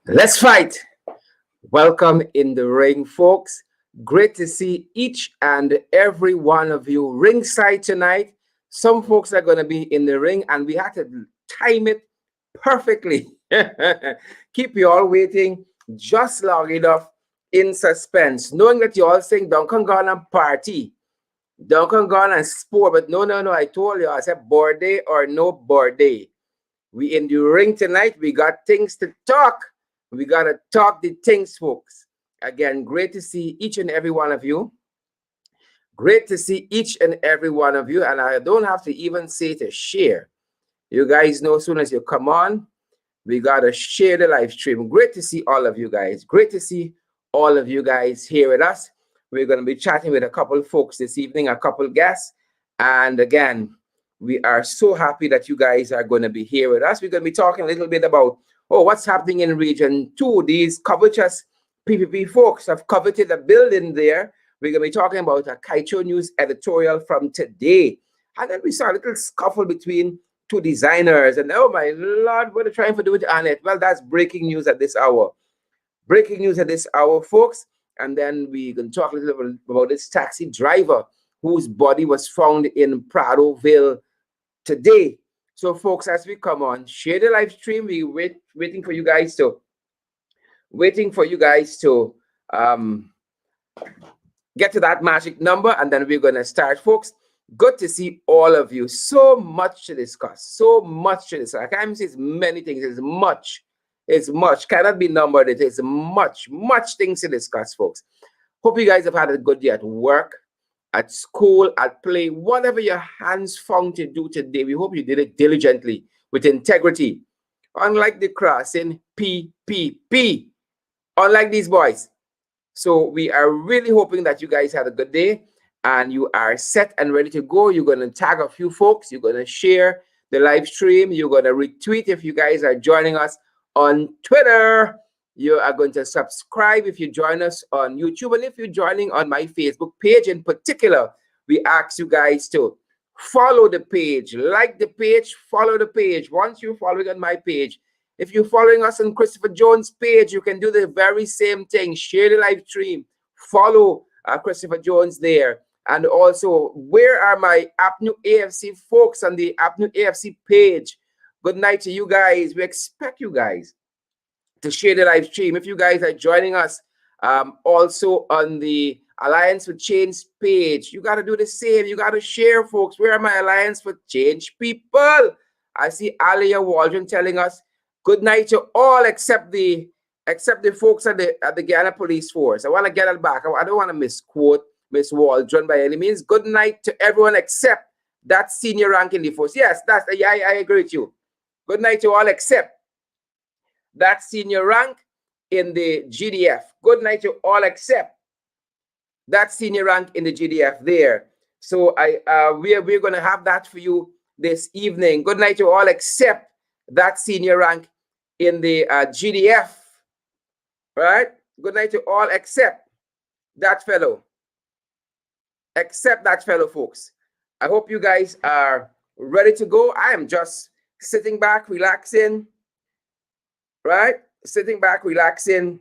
Let's fight. Welcome in the ring, folks. Great to see each and every one of you ringside tonight. Some folks are going to be in the ring, and we had to time it perfectly. Keep you all waiting just long enough in suspense, knowing that you all saying, don't come on and party. Don't come on and sport. But no. I told you, I said, board day or no board day. We in the ring tonight. We got things to talk. We got to talk the things, folks. Again, great to see each and every one of you. Great to see each and every one of you. And I don't have to even say to share. You guys know as soon as you come on, we got to share the live stream. Great to see all of you guys. Great to see all of you guys here with us. We're going to be chatting with a couple of folks this evening, a couple of guests. And again, we are so happy that you guys are going to be here with us. We're going to be talking a little bit about, what's happening in Region 2. These covetous PPP folks have coveted a building there. We're going to be talking about a Kaicho News editorial from today. And then we saw a little scuffle between two designers. And oh my Lord, what are they trying to do with Annette? Well, that's breaking news at this hour. Breaking news at this hour, folks. And then we're going to talk a little bit about this taxi driver whose body was found in Pradoville today. So, folks, as we come on, share the live stream. We waiting for you guys to get to that magic number, and then we're gonna start, folks. Good to see all of you. So much to discuss. So much to discuss. I can't even say it's many things. It's much. It's much. Cannot be numbered. It is much things to discuss, folks. Hope you guys have had a good day at work, at school, at play, whatever your hands found to do today. We hope you did it diligently, with integrity. Unlike the crossing PPP. Unlike these boys. So we are really hoping that you guys had a good day and you are set and ready to go. You're going to tag a few folks. You're going to share the live stream. You're going to retweet if you guys are joining us on Twitter. You are going to subscribe if you join us on YouTube. And if you're joining on my Facebook page in particular, we ask you guys to follow the page, like the page, follow the page. Once you're following on my page, if you're following us on Christopher Jones' page, you can do the very same thing. Share the live stream. Follow Christopher Jones there. And also, where are my APNU AFC folks on the APNU AFC page? Good night to you guys. We expect you guys to share the live stream. If you guys are joining us also on the Alliance for Change page, you got to do the same. You got to share, folks. Where are my Alliance for Change people? I see Alia Waldron telling us, good night to all except the folks at the Ghana Police Force. I want to get it back. I don't want to misquote Miss Waldron by any means. Good night to everyone except that senior rank in the force. Yes, I agree with you. Good night to all except that senior rank in the GDF. Good night to all except that senior rank in the GDF there. So we're going to have that for you this evening. Good night to all except that senior rank in the GDF, right? Good night to all except that fellow. Except that fellow, folks. I hope you guys are ready to go. I am just sitting back, relaxing, right? Sitting back, relaxing,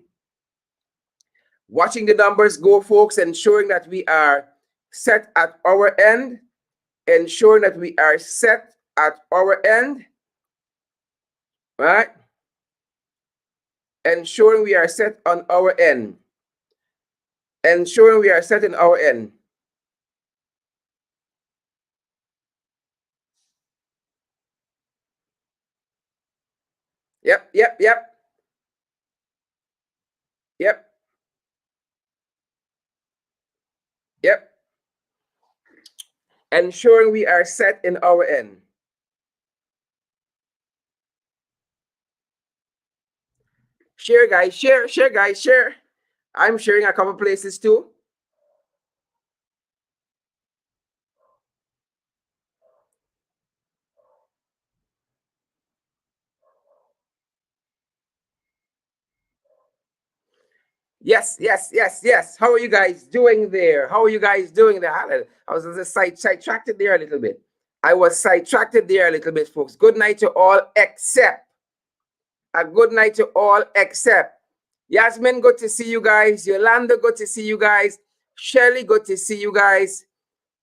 watching the numbers go, folks, ensuring that we are set at our end, ensuring that we are set at our end, right? Ensuring we are set on our end. Ensuring we are set in our end. Yep. Ensuring we are set in our end. Share, guys. Share, guys. Share. I'm sharing a couple places too. Yes. How are you guys doing there? I was sidetracked there a little bit. folks. Good night to all except A good night to all except Yasmin, good to see you guys. Yolanda, good to see you guys. Shelly, good to see you guys.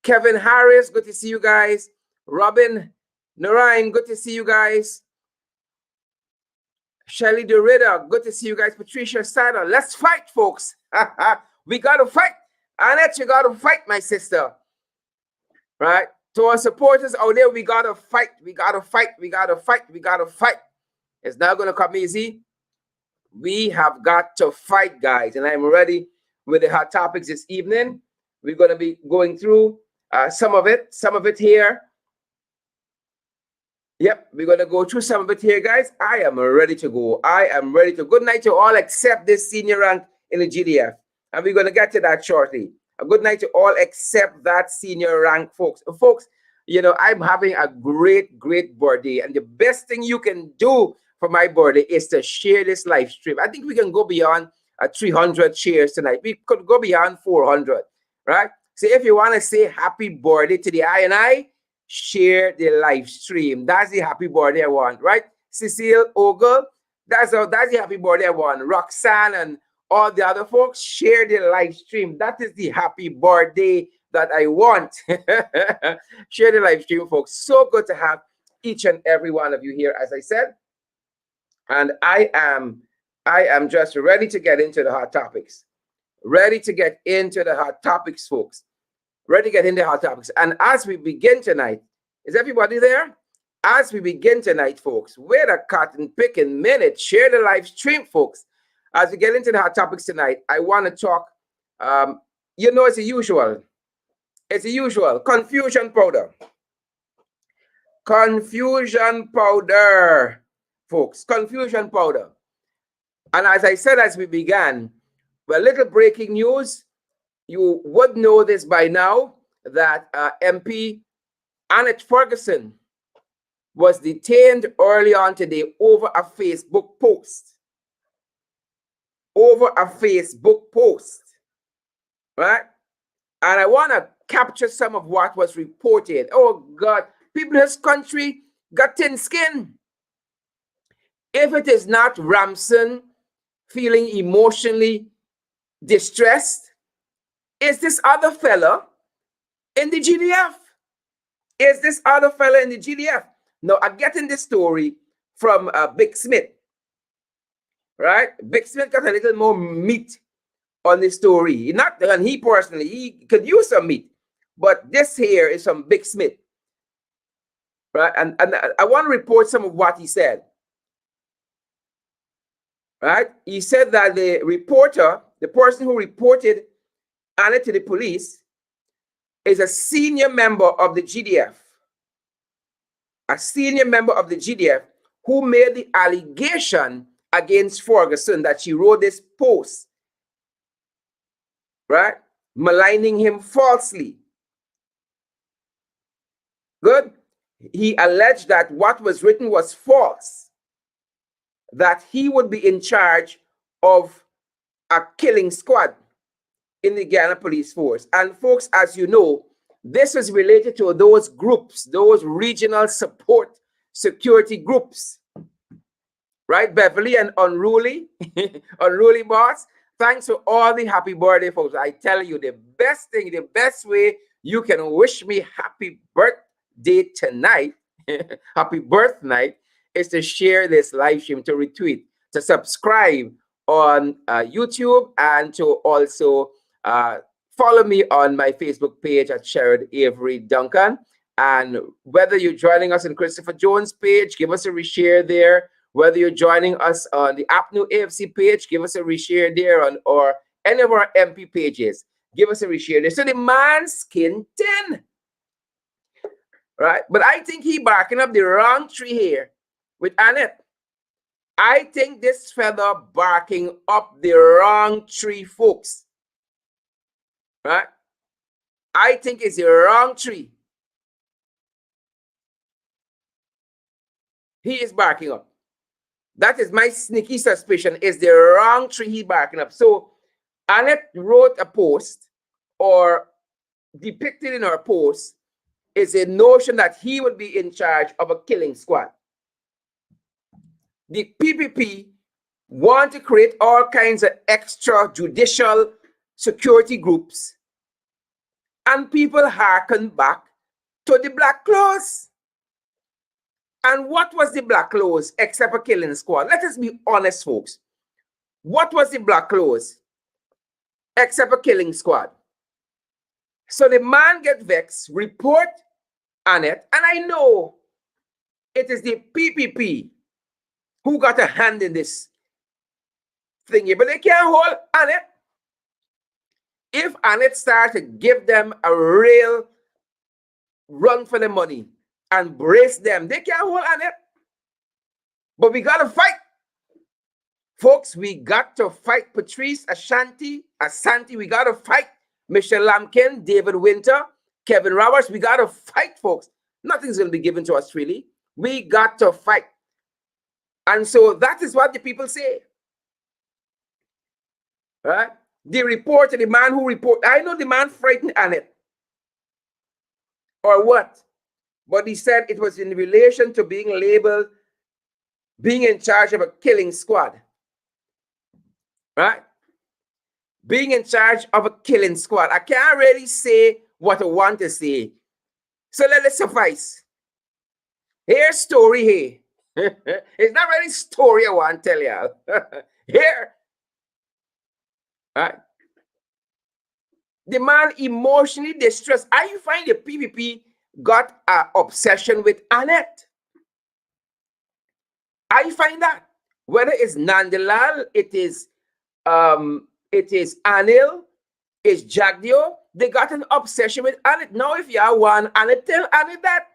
Kevin Harris, good to see you guys. Robin Narayan, good to see you guys. Shelly DeRida, good to see you guys. Patricia Sadler, let's fight, folks. We got to fight. Annette, you got to fight, my sister. Right? To our supporters out there, we got to fight. We got to fight. We got to fight. We got to fight. It's not going to come easy. We have got to fight, guys. And I'm ready with the hot topics this evening. We're going to be going through some of it here. Yep, we're going to go through some of it here, guys. I am ready to go. I am ready to. Good night to all except this senior rank in the GDF. And we're going to get to that shortly. A good night to all except that senior rank, folks. Folks, you know, I'm having a great, great birthday. And the best thing you can do for my birthday is to share this live stream. I think we can go beyond 300 shares tonight. We could go beyond 400, right? So if you want to say happy birthday to the I, share the live stream. That's the happy birthday I want, right? Cecile Ogle, that's the happy birthday I want. Roxanne and all the other folks, share the live stream. That is the happy birthday that I want. Share the live stream, folks. So good to have each and every one of you here, as I said. And I am just ready to get into the hot topics. Ready to get into the hot topics, folks. Ready to get into hot topics. And as we begin tonight, is everybody there? As we begin tonight, folks, wait a cotton picking minute. Share the live stream, folks. As we get into the hot topics tonight, I want to talk, you know, it's the usual. It's the usual. Confusion powder. Confusion powder, folks. Confusion powder. And as I said as we began, well, little breaking news. You would know this by now that MP Annette Ferguson was detained early on today over a Facebook post. Over a Facebook post, right? And I want to capture some of what was reported. Oh, God, people in this country got thin skin. If it is not Ramson feeling emotionally distressed, is this other fella in the GDF? Is this other fella in the GDF? Now, I'm getting this story from Big Smith, right? Big Smith got a little more meat on this story. Not, and he personally, he could use some meat, but this here is from Big Smith, right? And I want to report some of what he said, right? He said that the reporter, the person who reported Annette to the police, is a senior member of the GDF. A senior member of the GDF who made the allegation against Ferguson that she wrote this post, right? Maligning him falsely. Good. He alleged that what was written was false, that he would be in charge of a killing squad in the Ghana police force. And folks, as you know, this is related to those groups, those regional support security groups, right? Beverly and Unruly, Unruly Boss. Thanks for all the happy birthday, folks. I tell you, the best thing, the best way you can wish me happy birthday tonight, happy birth night, is to share this live stream, to retweet, to subscribe on YouTube, and to also follow me on my Facebook page at Sherrod Avery Duncan. And whether you're joining us on Christopher Jones' page, give us a reshare there. Whether you're joining us on the APNU AFC page, give us a reshare there, on or any of our MP pages, give us a reshare there. So the man's skin thin, right? But I think he barking up the wrong tree here with Annette. I think this feather barking up the wrong tree, folks. Right? I think it's the wrong tree. He is barking up. That is my sneaky suspicion, is the wrong tree he barking up. So Annette wrote a post, or depicted in her post is a notion that he would be in charge of a killing squad. the PPP want to create all kinds of extrajudicial security groups, and people hearken back to the black clause. And what was the black clause except a killing squad? Let us be honest, folks. What was the black clause except a killing squad? So the man get vexed, report Annette, and I know it is the PPP who got a hand in this thing here, but they can't hold Annette. If Annette starts to give them a real run for the money and brace them, they can't hold Annette. But we got to fight. Folks, we got to fight Patrice, Ashanti, we got to fight Michelle Lampkin, David Winter, Kevin Roberts. We got to fight, folks. Nothing's going to be given to us, really. We got to fight. And so that is what the people say. Right? The reporter, the man who reported, I know the man frightened Annette. Or what? But he said it was in relation to being labeled, being in charge of a killing squad. Right? Being in charge of a killing squad. I can't really say what I want to say. So let it suffice. Here's story here. It's not really story I want to tell y'all. Here. Right? The man emotionally distressed. I find the PPP got an obsession with Annette. I find that. Whether it's Nandalal, it is Anil, it's Jagdio, they got an obsession with Annette. Now, if y'all want Annette, tell Annette that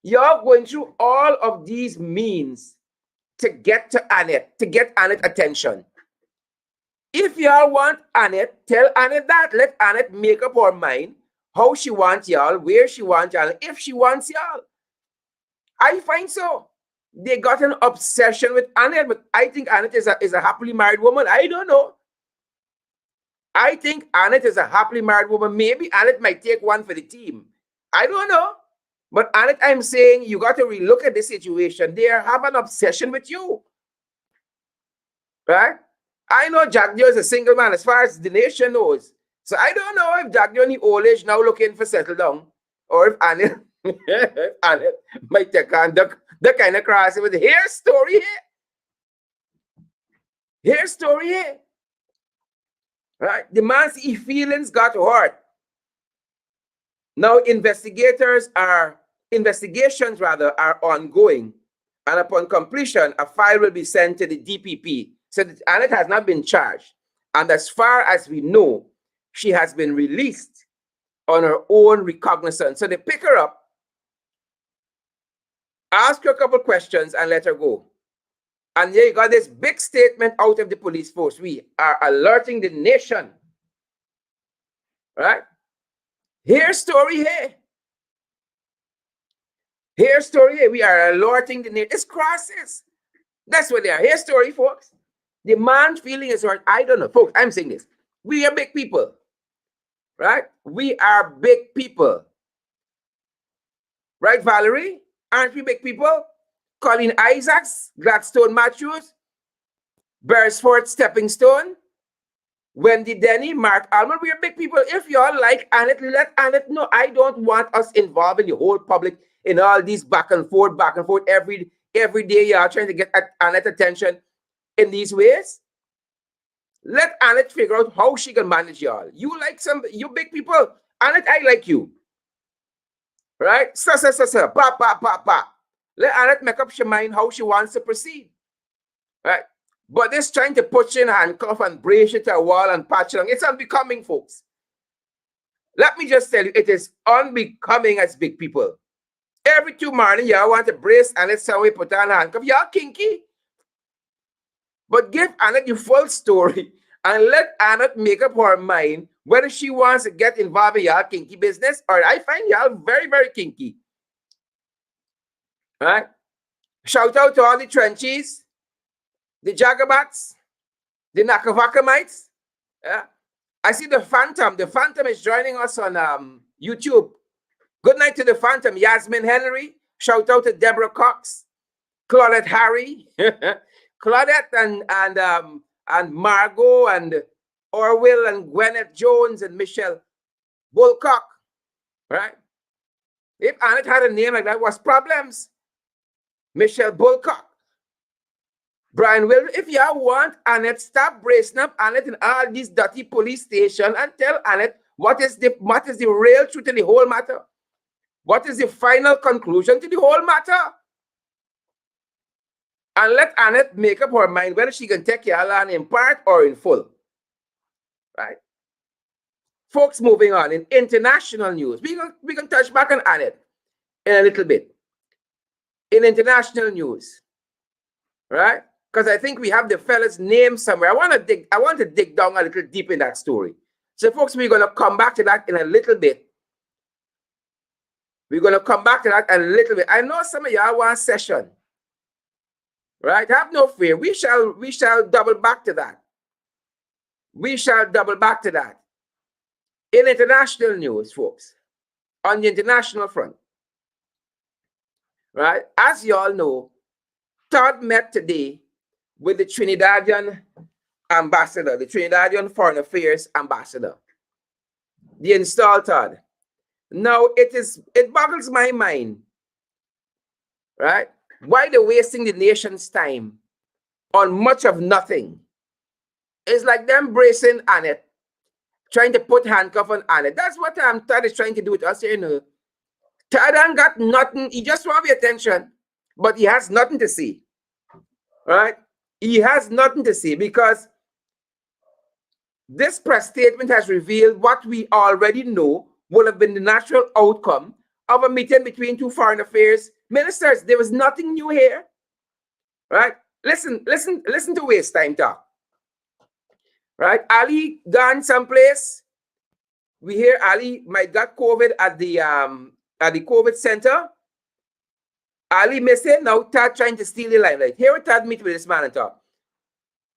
you're going through all of these means to get to Annette, to get Annette attention. If y'all want Annette, tell Annette that. Let Annette make up her mind how she wants y'all, where she wants y'all, if she wants y'all. I find so. They got an obsession with Annette, but I think Annette is a happily married woman. I don't know. I think Annette is a happily married woman. Maybe Annette might take one for the team. I don't know. But Annette, I'm saying you got to relook at the situation. They have an obsession with you. Right? I know Jagdio is a single man as far as the nation knows. So I don't know if Jagdio in the old age now looking for settle down, or if Annette, Annette might take on the kind of cross with here's story here. Here's story here. Right? The man's feelings got hurt. Now investigations are ongoing, and upon completion, a file will be sent to the DPP. So Annette has not been charged. And as far as we know, she has been released on her own recognizance. So they pick her up, ask her a couple questions, and let her go. And here you got this big statement out of the police force. We are alerting the nation. Right? Here's story here. Here's story here. We are alerting the nation. It's crosses. That's what they are. Here's story, folks. The man feeling is hurt. I don't know. Folks, I'm saying this. We are big people. Right? We are big people. Right, Valerie? Aren't we big people? Colin Isaacs, Gladstone Matthews, Beresford Stepping Stone, Wendy Denny, Mark Almond. We are big people. If y'all like Annette, let Annette know. I don't want us involved in the whole public in all these back and forth every day. Y'all trying to get Annette attention in these ways. Let Annette figure out how she can manage y'all. You big people. Annette, I like you. Right? Pa. Let Annette make up her mind how she wants to proceed. Right? But this trying to put you in a handcuff and brace you to a wall and patch it on, it's unbecoming, folks. Let me just tell you, it is unbecoming as big people. Every 2 morning, y'all want to brace Annette somewhere, put on a handcuff. Y'all kinky. But give Annette the full story and let Annette make up her mind whether she wants to get involved in y'all kinky business, or I find y'all very, very kinky. Right? Shout out to all the trenchies, the Jagabats, the Nakavakamites. Yeah. I see the Phantom. The Phantom is joining us on YouTube. Good night to the Phantom. Yasmin Henry. Shout out to Deborah Cox. Claudette Harry, Claudette and Margot and Orwell and Gwyneth Jones and Michelle Bulcock, right? If Annette had a name like that, was problems. Michelle Bulcock. Brian Will, if you want Annette, stop bracing up Annette in all these dirty police stations and tell Annette what is the real truth in the whole matter. What is the final conclusion to the whole matter? And let Annette make up her mind whether she can take your land in part or in full. Right? Folks, moving on. In international news, we can touch back on Annette in a little bit. In international news, right? Because I think we have the fella's name somewhere. I want to dig down a little deep in that story. So, folks, we're going to come back to that in a little bit. We're going to come back to that in a little bit. I know some of y'all want session. Right? Have no fear. We shall double back to that. We shall double back to that. In international news, folks, on the international front, right? As you all know, Todd met today with the Trinidadian ambassador, the Trinidadian Foreign Affairs ambassador, the installed Todd. Now, it boggles my mind, right? Why they're wasting the nation's time on much of nothing. It's like them bracing Annette, trying to put handcuff on Annette. That's what Todd is trying to do with us here, you know. Todd ain't got nothing. He just wants the attention, but he has nothing to see. Right? He has nothing to see because this press statement has revealed what we already know would have been the natural outcome of a meeting between two foreign affairs ministers. There was nothing new here. Right? Listen to waste time talk. Right? Ali gone someplace. We hear Ali might got COVID at the COVID center. Ali missing. Now Todd trying to steal the limelight. Here we Todd meet with this man and talk.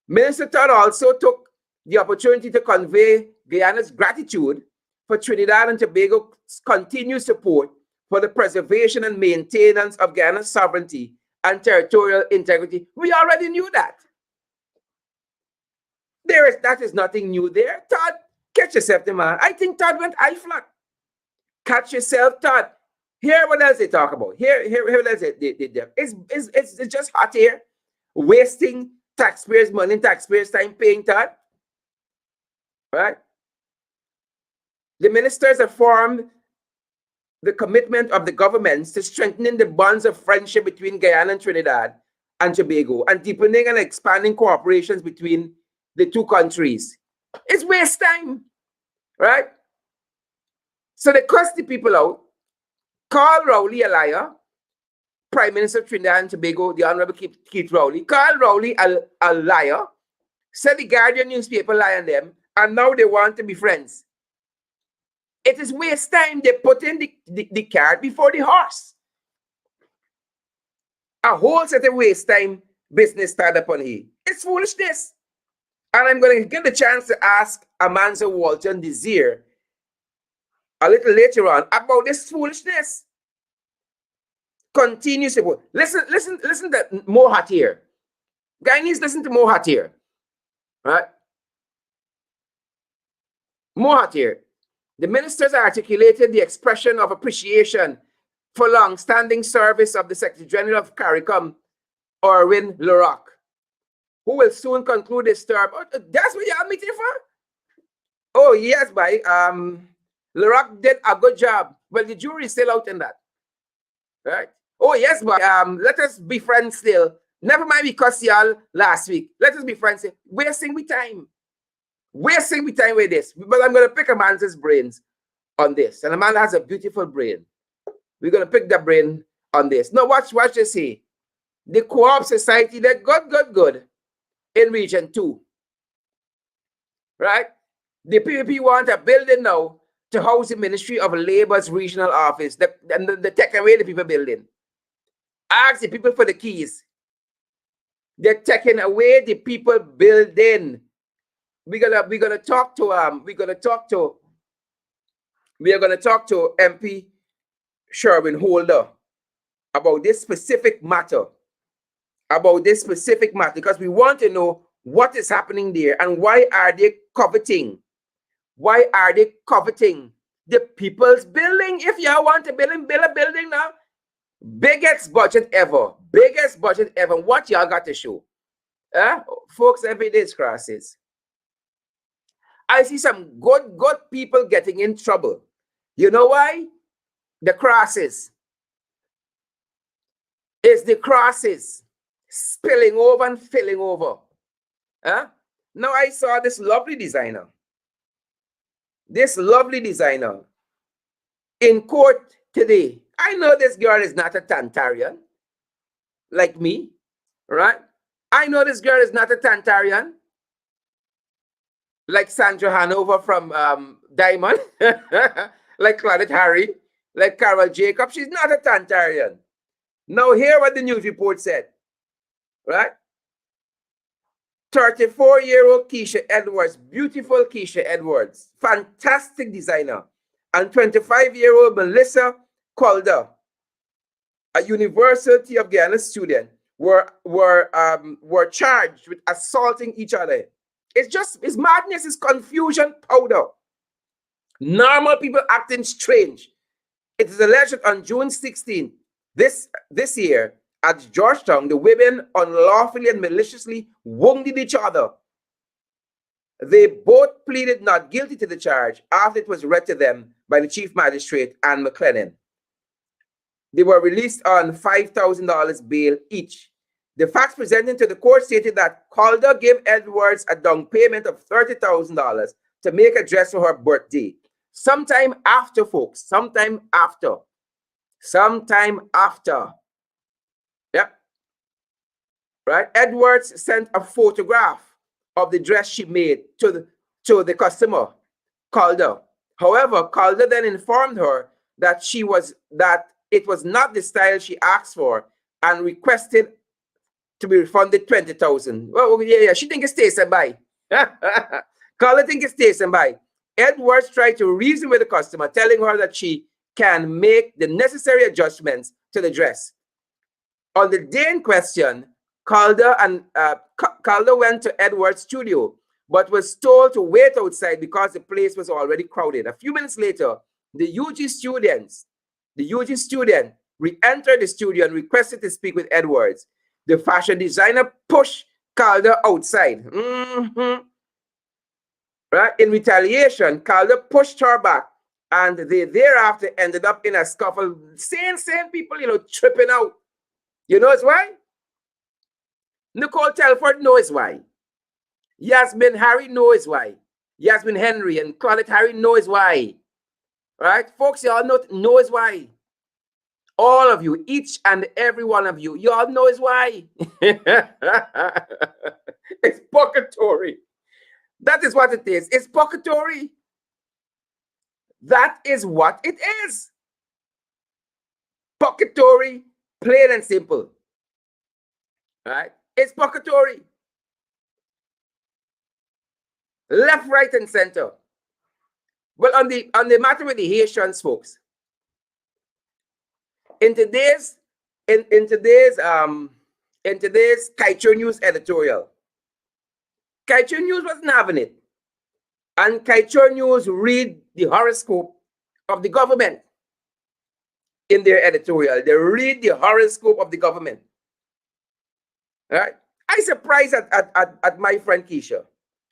Minister Todd also took the opportunity to convey Guyana's gratitude for Trinidad and Tobago's continued support for the preservation and maintenance of Guyana's sovereignty and territorial integrity. We already knew that. That is nothing new there. Todd, catch yourself, the man. I think Todd went eye flat. Catch yourself, Todd. Here, what else they talk about? Here what else they it's just hot here. Wasting taxpayers' money, taxpayers' time paying Todd. Right? The ministers affirmed the commitment of the governments to strengthening the bonds of friendship between Guyana and Trinidad and Tobago and deepening and expanding cooperations between the two countries. It's waste time, right? So they cuss the people out, call Rowley a liar, Prime Minister of Trinidad and Tobago, the Honorable Keith Rowley, call Rowley a liar, said the Guardian newspaper lie on them, and now they want to be friends. It is waste time. They put in the cart before the horse. A whole set of waste time business started up on here. It's foolishness. And I'm going to get the chance to ask Amanza Walton-Desir a little later on about this foolishness. Continue support. Listen to Mohat here. Guyanese, listen to Mohat here. Right? Mohat here. The ministers articulated the expression of appreciation for long-standing service of the Secretary General of CARICOM, Erwin Leroc, who will soon conclude his term. Oh, that's what y'all meeting for? Oh, yes, boy. Leroc did a good job. Well, the jury is still out in that. Right? Oh, yes, boy. Let us be friends still. Never mind we cussed y'all last week. Let us be friends still. Wasting we time. Wasting we time with this. But I'm going to pick Amanza's brains on this. And Amanda has a beautiful brain. We're going to pick the brain on this. Now, watch this here. The Co-op Society, they're good. In Region 2. Right? The PPP want a building now to house the Ministry of Labor's regional office. The take away the people building. Ask the people for the keys. They're taking away the people building. We're gonna talk to MP Shurwayne Holder about this specific matter. about this specific matter because we want to know what is happening there and why are they coveting? Why are they coveting the people's building? If y'all want to build a building now, biggest budget ever. Biggest budget ever. What y'all got to show? Folks, every day is crisis. I see some good people getting in trouble. You know why? The crisis. It's the crisis spilling over and filling over. Now I saw this lovely designer. In court today. I know this girl is not a Tantarian like me, right? I know this girl is not a Tantarian like Sandra Hanover from Diamond, like Claudette Harry, like Carol Jacob. She's not a Tantarian. Now hear what the news report said, right? 34-year-old Keisha Edwards, beautiful Keisha Edwards, fantastic designer, and 25-year-old Melissa Calder, a University of Guyana student, were charged with assaulting each other. It's madness, it's confusion powder. Normal people acting strange. It is alleged on June 16th, this year, at Georgetown, the women unlawfully and maliciously wounded each other. They both pleaded not guilty to the charge after it was read to them by the Chief Magistrate, Anne McLennan. They were released on $5,000 bail each. The facts presented to the court stated that Calder gave Edwards a down payment of $30,000 to make a dress for her birthday. Sometime after, folks, sometime after. Yep. Right? Edwards sent a photograph of the dress she made to the customer, Calder. However, Calder then informed her that it was not the style she asked for and requested to be refunded $20,000. Well, yeah, she think it stays and buy. Calder think it stays and buy. Edwards tried to reason with the customer, telling her that she can make the necessary adjustments to the dress. On the day in question, Calder went to Edwards' studio, but was told to wait outside because the place was already crowded. A few minutes later, the UG student re-entered the studio and requested to speak with Edwards. The fashion designer pushed Calder outside. Right? In retaliation, Calder pushed her back, and they thereafter ended up in a scuffle. Same people, tripping out. You know why? Nicole Telford knows why. Yasmin Harry knows why. Yasmin Henry and Claudette Harry knows why. Right? Folks, y'all knows why. All of you, each and every one of you, y'all knows why. It's purgatory. That is what it is. It's purgatory. That is what it is. Purgatory, plain and simple. Right? It's purgatory. Left, right, and center. Well, on the matter with the Haitians, folks, in today's Kaito News editorial, Kaito News wasn't having it. And Kaito News read the horoscope of the government in their editorial. They read the horoscope of the government. All right? I surprised at my friend Keisha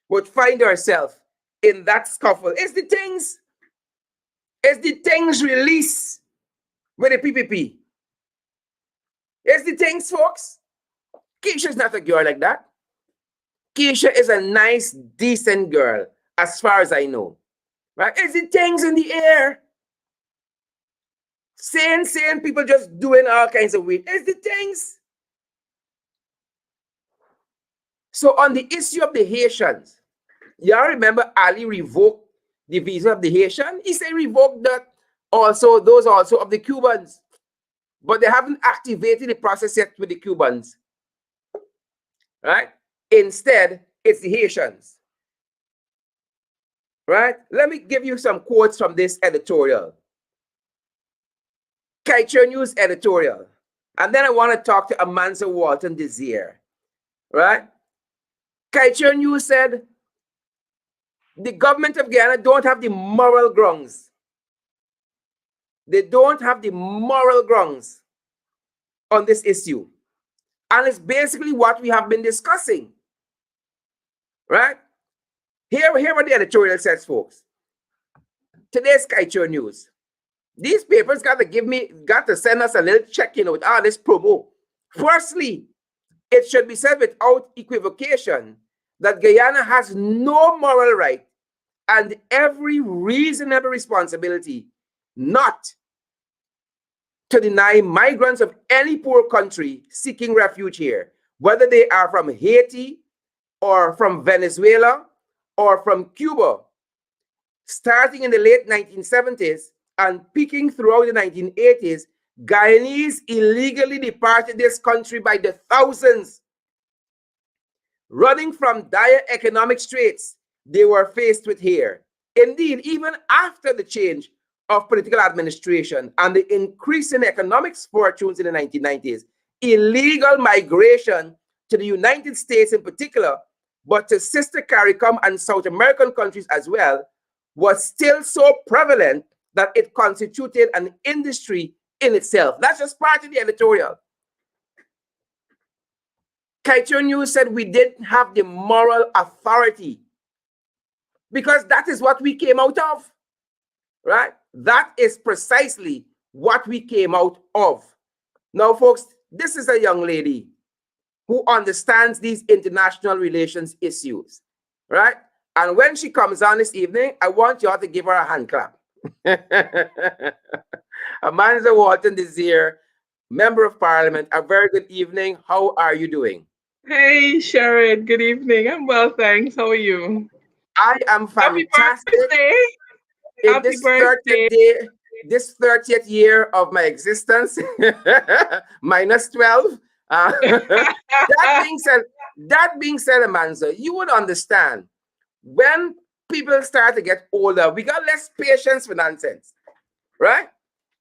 would find herself in that scuffle. It's the things released with the PPP. It's the things, folks. Keisha's not a girl like that. Keisha is a nice, decent girl, as far as I know. Right? It's the things in the air. Saying people just doing all kinds of weird. It's the things. So on the issue of the Haitians, y'all remember Ali revoked the visa of the Haitian? He said revoked that those also of the Cubans. But they haven't activated the process yet with the Cubans. Right? Instead, it's the Haitians. Right? Let me give you some quotes from this editorial. Kaito News editorial. And then I want to talk to Amanza Walton-Desir, right? Kaichun Yu said the government of Guyana don't have the moral grounds. They don't have the moral grounds on this issue. And it's basically what we have been discussing, right? Here what the editorial says, folks. Today's Kaichun News. These papers got to send us a little check, with all this promo. Firstly, it should be said without equivocation that Guyana has no moral right and every reasonable responsibility not to deny migrants of any poor country seeking refuge here, whether they are from Haiti or from Venezuela or from Cuba, starting in the late 1970s and peaking throughout the 1980s. Guyanese illegally departed this country by the thousands, running from dire economic straits they were faced with here. Indeed, even after the change of political administration and the increase in economic fortunes in the 1990s, illegal migration to the United States in particular, but to sister CARICOM and South American countries as well, was still so prevalent that it constituted an industry in itself. That's just part of the editorial. Kaichun News said we didn't have the moral authority because that is what we came out of, right? That is precisely what we came out of. Now, folks, this is a young lady who understands these international relations issues, right? And when she comes on this evening, I want you all to give her a hand clap. Amanza Walton-Desir, Member of Parliament, a very good evening. How are you doing? Hey, Sharon. Good evening. I'm well, thanks. How are you? I am Happy fantastic birthday. in Happy this 30th birthday. day, this 30th year of my existence, minus 12. That being said, Amanza, you would understand when people start to get older, we got less patience for nonsense, right?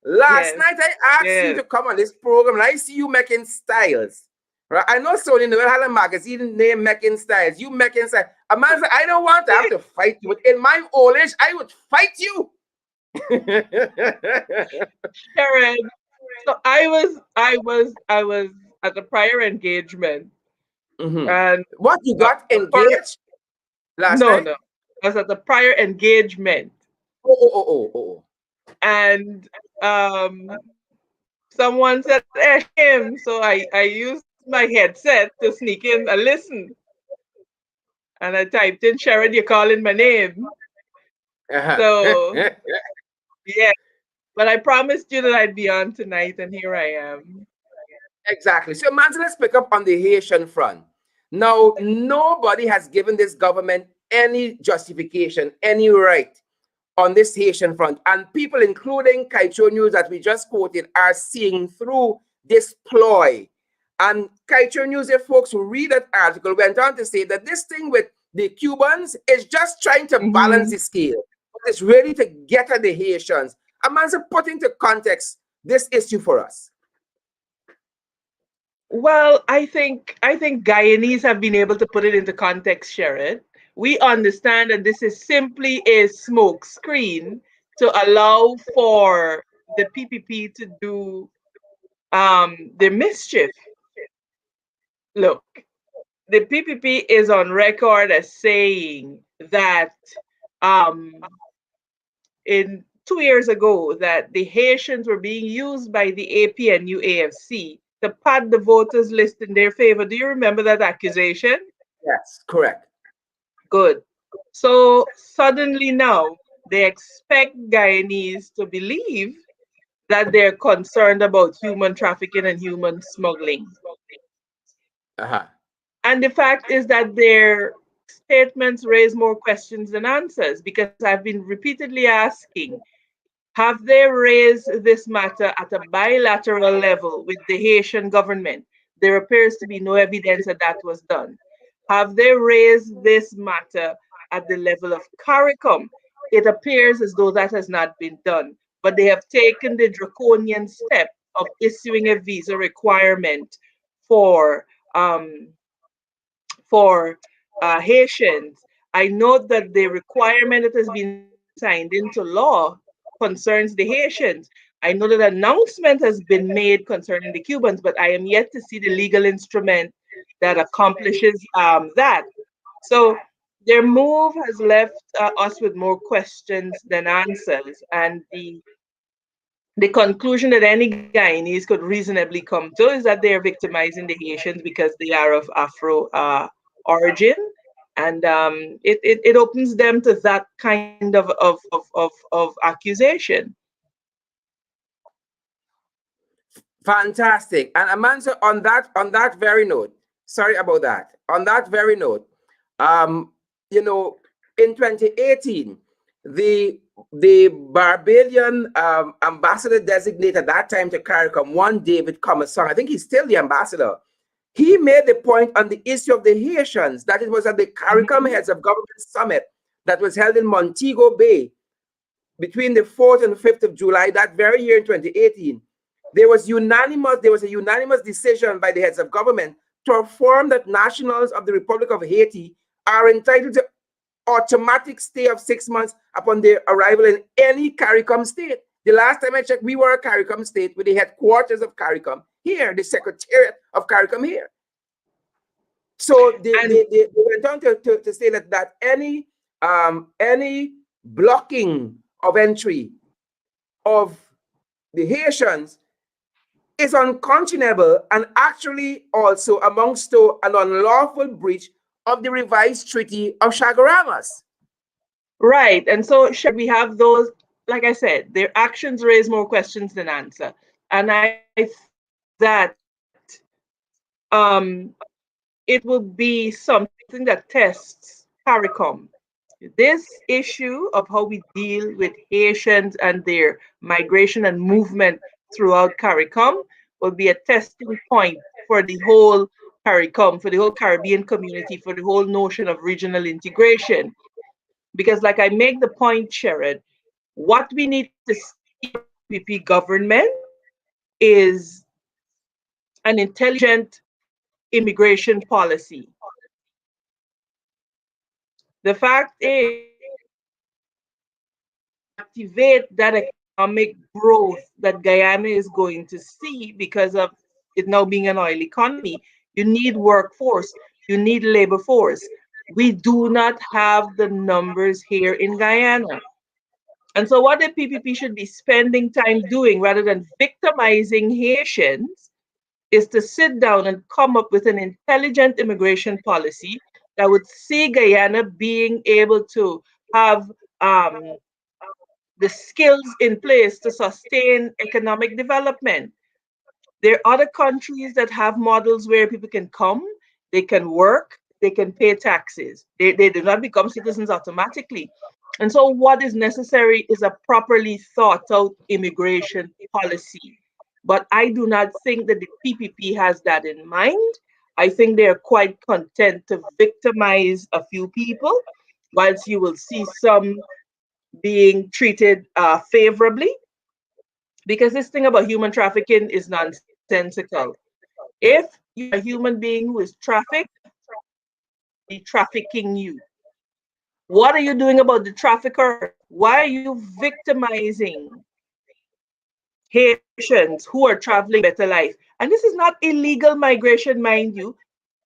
Last Yes, night I asked you yes. to come on this program, and I see you making styles. Right? I know Sony Noel had a magazine named Making Styles. You making styles. Amanda, I don't want to have to fight you, but in my old age, I would fight you. Sharon. So I was at a prior engagement, Mhm. and What, you the, got the first engaged last no, night? no. I was at a prior engagement, Oh, oh, oh, oh, oh. and someone said, "Eh, him." So I used my headset to sneak in and listen, and I typed in, "Sharon, you're calling my name." Uh-huh. So yeah, but I promised you that I'd be on tonight, and here I am. Exactly. So, Amanda, let's pick up on the Haitian front. Now, nobody has given this government any justification, any right on this Haitian front. And people, including Kaicho News that we just quoted, are seeing through this ploy. And Kaicho News, if folks who read that article, went on to say that this thing with the Cubans is just trying to balance Hmm. the scale. But it's really to get at the Haitians. Amanza, put into context this issue for us. Well, I think Guyanese have been able to put it into context, Sharon. We understand that this is simply a smoke screen to allow for the PPP to do the mischief. Look, the PPP is on record as saying that um, in 2 years ago that the Haitians were being used by the AP and UAFC to pad the voters list in their favor. Do you remember that accusation? Yes, correct. Good. So suddenly now they expect Guyanese to believe that they're concerned about human trafficking and human smuggling. Uh-huh. And the fact is that their statements raise more questions than answers because I've been repeatedly asking, have they raised this matter at a bilateral level with the Haitian government? There appears to be no evidence that that was done. Have they raised this matter at the level of CARICOM? It appears as though that has not been done, but they have taken the draconian step of issuing a visa requirement for um, for Haitians. I note that the requirement that has been signed into law concerns the Haitians. I know that announcement has been made concerning the Cubans, but I am yet to see the legal instrument that accomplishes that. So their move has left us with more questions than answers, and the conclusion that any Guyanese could reasonably come to is that they are victimizing the Haitians because they are of Afro origin. And it opens them to that kind of accusation. Fantastic. And Amanza, on that very note, sorry about that. On that very note, um, you know, in 2018, the Barbadian ambassador designated at that time to CARICOM, one David Commerson, I think he's still the ambassador. He made the point on the issue of the Haitians that it was at the CARICOM Mhm. Heads of Government Summit that was held in Montego Bay between the 4th and 5th of July that very year in 2018. There was a unanimous decision by the heads of government to affirm that nationals of the Republic of Haiti are entitled to automatic stay of 6 months upon their arrival in any CARICOM state. The last time I checked, we were a CARICOM state with the headquarters of CARICOM here, the secretariat of CARICOM here. So And they went on to say that any blocking of entry of the Haitians is unconscionable and actually also amounts to an unlawful breach of the revised Treaty of Chaguaramas. right, and so we have those. Like I said, their actions raise more questions than answer, and I think that um, it will be something that tests CARICOM. This issue of how we deal with Haitians and their migration and movement throughout CARICOM will be a testing point for the whole CARICOM, for the whole Caribbean community, for the whole notion of regional integration. Because, like I make the point, Sherrod, what we need to see from the PPP government is an intelligent immigration policy. The fact is, to activate that economic growth that Guyana is going to see because of it now being an oil economy, you need workforce, you need labor force. We do not have the numbers here in Guyana. And so, what the PPP should be spending time doing rather than victimizing Haitians is to sit down and come up with an intelligent immigration policy that would see Guyana being able to have um, the skills in place to sustain economic development. There are other countries that have models where people can come, they can work, they can pay taxes. They do not become citizens automatically. And so, what is necessary is a properly thought out immigration policy. But I do not think that the PPP has that in mind. I think they are quite content to victimize a few people, whilst you will see some being treated favorably, because this thing about human trafficking is nonsensical. If you are a human being who is trafficked, be trafficking you. What are you doing about the traffickers? Why are you victimizing Haitians who are traveling for a better life? And this is not illegal migration, mind you.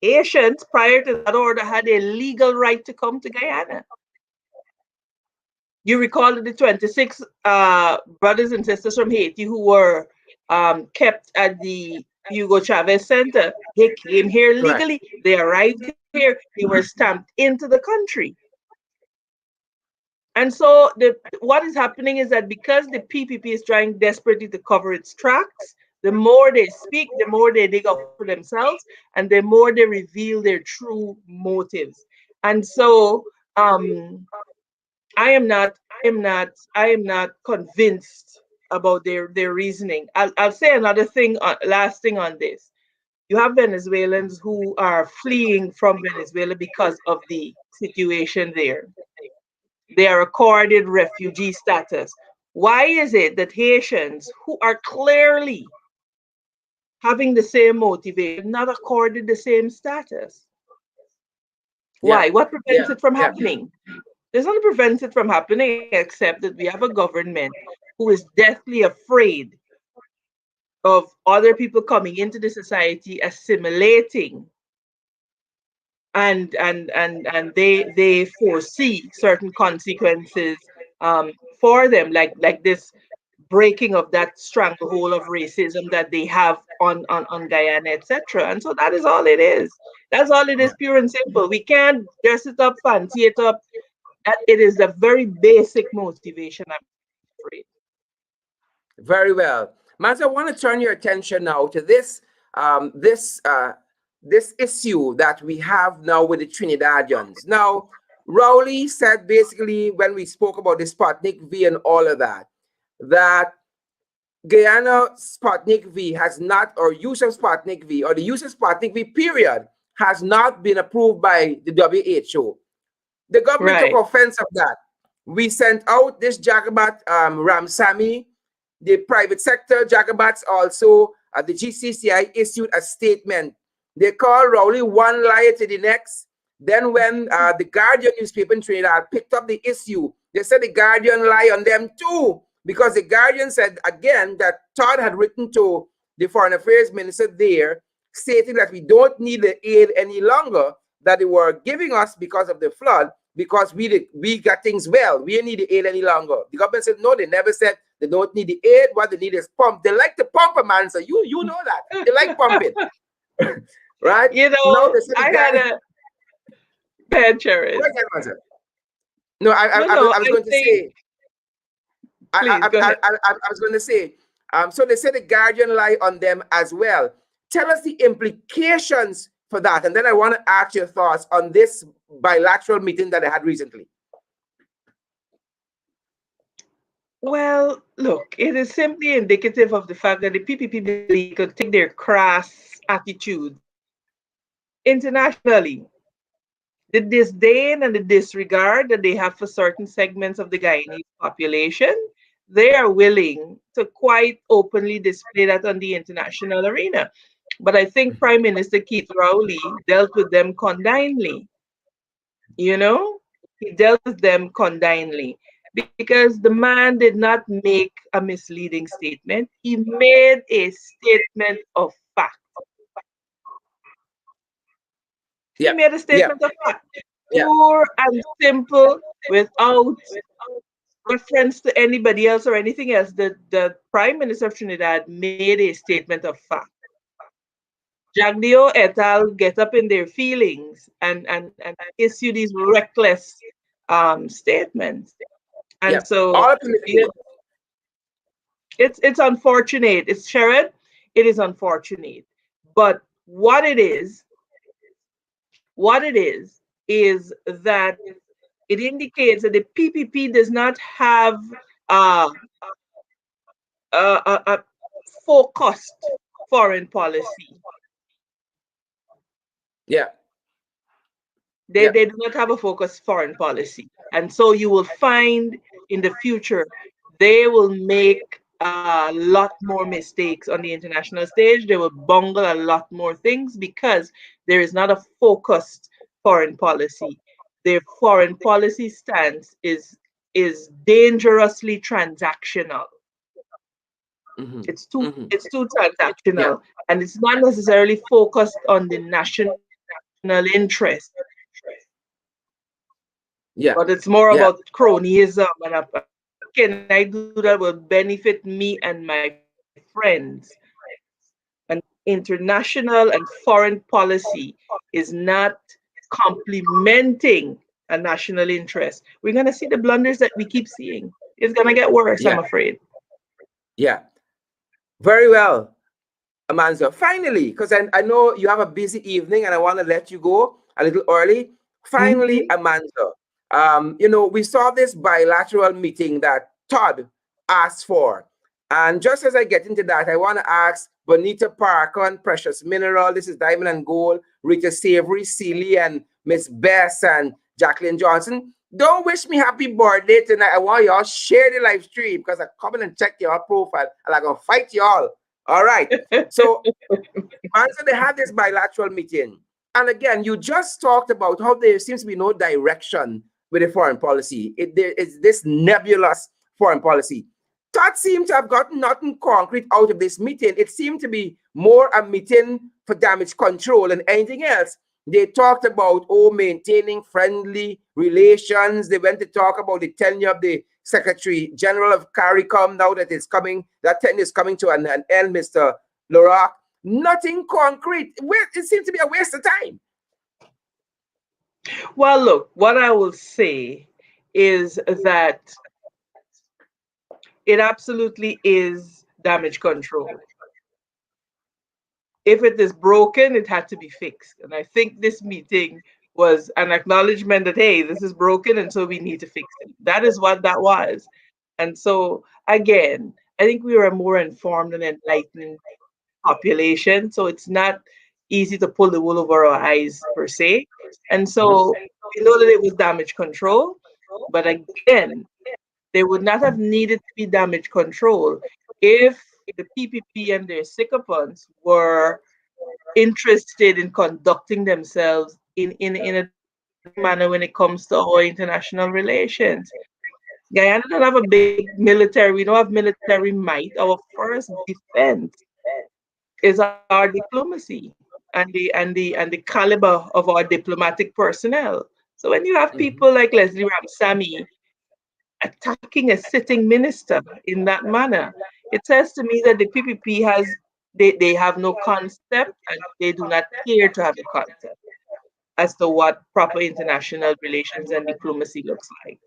Haitians, prior to that order, had a legal right to come to Guyana. You recall that the 26 brothers and sisters from Haiti who were kept at the Hugo Chavez Center, they came here Correct. legally. They arrived here. They were stamped into the country. And so what is happening is that because the PPP is trying desperately to cover its tracks, the more they speak, the more they dig up for themselves, and the more they reveal their true motives. And so I am not convinced about their reasoning. I'll say another thing, last thing on this. You have Venezuelans who are fleeing from Venezuela because of the situation there. They are accorded refugee status. Why is it that Haitians who are clearly having the same motivation, not accorded the same status. Yeah. Why? What prevents Yeah. it from Yeah. happening? There's nothing prevents it from happening except that we have a government who is deathly afraid of other people coming into the society, assimilating, and they foresee certain consequences for them, like this breaking of that stranglehold of racism that they have on Guyana, etc. And so that is all it is. That's all it is, pure and simple. We can't dress it up, fancy it up. It is a very basic motivation, I'm afraid. Very well. Maz, I want to turn your attention now to this issue that we have now with the Trinidadians. Now, Rowley said basically when we spoke about the Sputnik V and all of that, that Guyana Sputnik V has not, or use of Sputnik V, or the use of Sputnik V period, has not been approved by the WHO. The government took Right. offense of that. We sent out this Jagabat Ramsamy, the private sector Jagabats also, the GCCI issued a statement. They called Rowley one liar to the next. Then when the Guardian newspaper in Trinidad picked up the issue, they said the Guardian lied on them too, because the Guardian said again that Todd had written to the foreign affairs minister there, stating that we don't need the aid any longer, that they were giving us because of the flood, because we got things well. We don't need the aid any longer. The government said no, they never said they don't need the aid. What they need is pump. They like to pump, Amanza. You know that. They like pumping. Right? You Now know, they said the I had guy. a bad Jared. Go ahead, Amanza. No, No, no, I was I going to think, say, please go ahead. I was going to say, so they said the Guardian lie on them as well. Tell us the implications for that. And then I want to ask your thoughts on this bilateral meeting that I had recently. Well, look, it is simply indicative of the fact that the PPP believe could take their crass attitudes internationally. The disdain and the disregard that they have for certain segments of the Guyanese population, they are willing to quite openly display that on the international arena. But I think Prime Minister Keith Rowley dealt with them condignly. You know, he dealt with them condignly because the man did not make a misleading statement. He made a statement of fact. He Yeah, made a yeah, statement of fact, yeah, pure and simple, without reference to anybody else or anything else. The Prime Minister of Trinidad made a statement of fact. Jagdeo et al. Get up in their feelings and issue these reckless statements. yeah. And so All political. it's unfortunate. It's Sherrod. It is unfortunate. But what it is that it indicates that the PPP does not have uh, a focused foreign policy. Yeah, They, yeah, they do not have a focused foreign policy. And so you will find in the future, they will make a lot more mistakes on the international stage. They will bungle a lot more things because there is not a focused foreign policy. Their foreign policy stance is dangerously transactional. mm-hmm, It's too mm-hmm. it's too Yeah, transactional, and it's not necessarily focused on the national interest, yeah, but it's more yeah, about cronyism and what can I do that will benefit me and my friends. And international and foreign policy is not complementing a national interest. We're going to see the blunders that we keep seeing. It's going to get worse, yeah, I'm afraid. yeah. Very well, Amanza. Finally, because I know you have a busy evening and I want to let you go a little early. Finally, Mhm. Amanza, we saw this bilateral meeting that Todd asked for. And just as I get into that, I want to ask Bonita Parkon, Precious Mineral, this is Diamond and Gold, Rita Savory, Celie, and Miss Bess, and Jacqueline Johnson. Don't wish me happy birthday tonight. I want y'all share the live stream because I come in and check your profile and I'm going to fight y'all. All right. So, so they had this bilateral meeting. And again, you just talked about how there seems to be no direction with the foreign policy. There is this nebulous foreign policy. That seemed to have gotten nothing concrete out of this meeting. It seemed to be more a meeting for damage control than anything else. They talked about, maintaining friendly relations. They went to talk about the tenure of the Secretary General of CARICOM now that it's coming, that tenure is coming to an end, Mr. Lorak. Nothing concrete. It seems to be a waste of time. Well, look, what I will say is that it absolutely is damage control. If it is broken, it had to be fixed. And I think this meeting was an acknowledgement that, hey, this is broken, and so we need to fix it. That is what that was. And so, again, I think we were a more informed and enlightened population. So it's not easy to pull the wool over our eyes, per se. And so we know that it was damage control. But again, they would not have needed to be damage control if the PPP and their sycophants were interested in conducting themselves in a democratic manner when it comes to our international relations. Guyana don't have a big military. We don't have military might. Our first defense is our diplomacy and the caliber of our diplomatic personnel. So when you have people like Leslie Ramsamy attacking a sitting minister in that manner, it says to me that the PPP they have no concept and they do not care to have a concept as to what proper international relations and diplomacy looks like.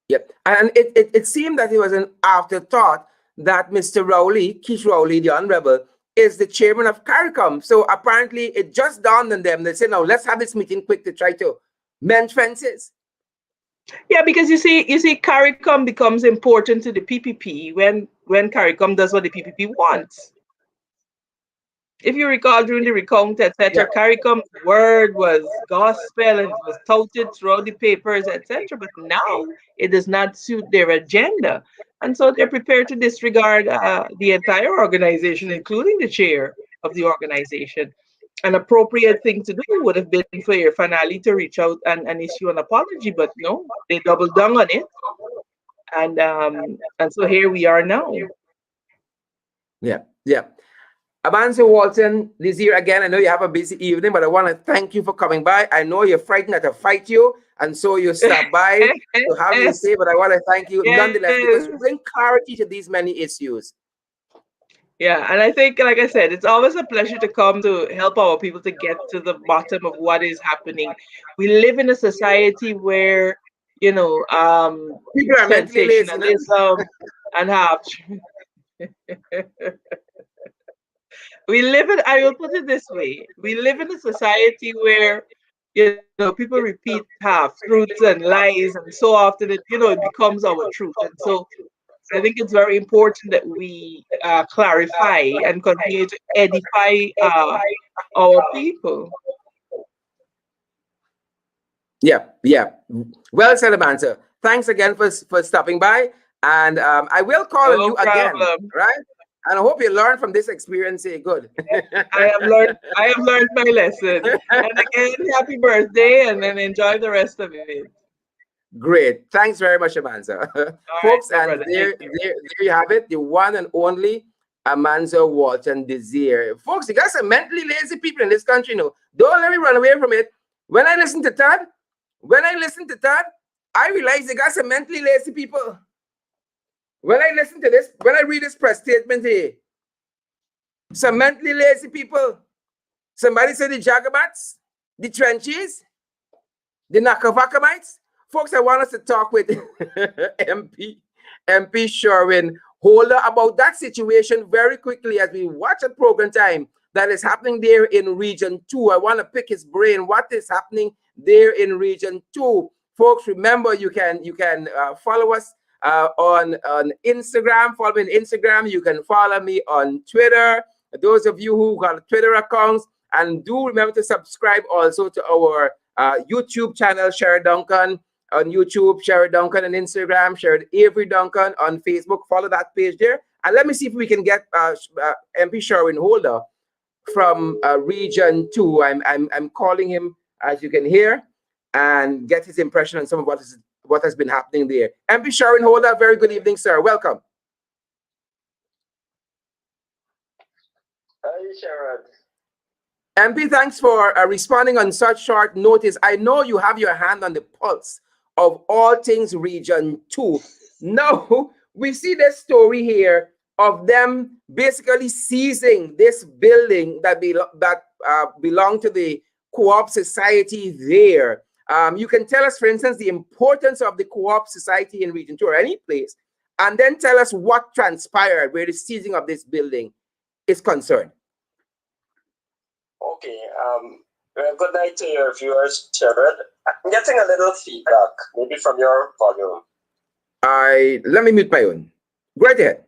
Yep. And it seemed that it was an afterthought that Mr. Rowley, Keith Rowley, the Honorable, is the chairman of CARICOM. So apparently it just dawned on them. They said, now let's have this meeting quick to try to mend fences. Yeah, because you see, CARICOM becomes important to the PPP when CARICOM does what the PPP wants. If you recall, during the recount, etc., CARICOM's word was gospel and it was touted throughout the papers, etc. But now it does not suit their agenda. And so they're prepared to disregard the entire organization, including the chair of the organization. An appropriate thing to do would have been for your finale to reach out and issue an apology, but no, they doubled down on it. And so here we are now. Yeah, yeah. Amanza, Walton-Desir, again, I know you have a busy evening, but I want to thank you for coming by. I know you're frightened that I fight you, and so you stop by to have you say, but I want to thank you nonetheless because you bring clarity to these many issues. Yeah, and I think, like I said, it's always a pleasure to come to help our people to get to the bottom of what is happening. We live in a society where, People are mentally lazy, sensationalism and have I will put it this way, we live in a society where, people repeat half truths and lies, and so often it becomes our truth. And so I think it's very important that we clarify and continue to edify our people. Yeah, yeah. Well said, Amanza. Thanks again for stopping by. And I will call on you again, right? And I hope you learn from this experience. Good. I have learned my lesson. And again, happy birthday, and then enjoy the rest of it. Great. Thanks very much, Amanza. Folks, right, and there you have it, the one and only Amanza Walton-Desir. Folks, you got some mentally lazy people in this country, Don't let me run away from it. When I listen to Todd, I realize they got some mentally lazy people. When I listen to this, when I read this press statement here, some mentally lazy people. Somebody said the Jagabats, the Trenches, the Nakavakamites. Folks, I want us to talk with MP Shurwayne Holder about that situation very quickly as we watch a program time that is happening there in Region 2. I want to pick his brain. What is happening there in Region 2? Folks, remember you can follow us on Instagram. Follow me on Instagram. You can follow me on Twitter. Those of you who got Twitter accounts, and do remember to subscribe also to our YouTube channel, Sherry Duncan on YouTube, Sherry Duncan on Instagram, Sherry Avery Duncan on Facebook. Follow that page there. And let me see if we can get MP Sherwin Holder from Region 2. I'm calling him, as you can hear, and get his impression on some of what has been happening there. MP Sherwin Holder, very good evening, sir. Welcome. Hi, Sherrod. MP, thanks for responding on such short notice. I know you have your hand on the pulse of all things Region 2. Now, we see this story here of them basically seizing this building that belonged to the co-op society there. You can tell us, for instance, the importance of the co-op society in Region 2 or any place, and then tell us what transpired where the seizing of this building is concerned. Okay. Well, good night to your viewers, Sherrod. I'm getting a little feedback, maybe from your volume. Let me mute my own. Go right ahead.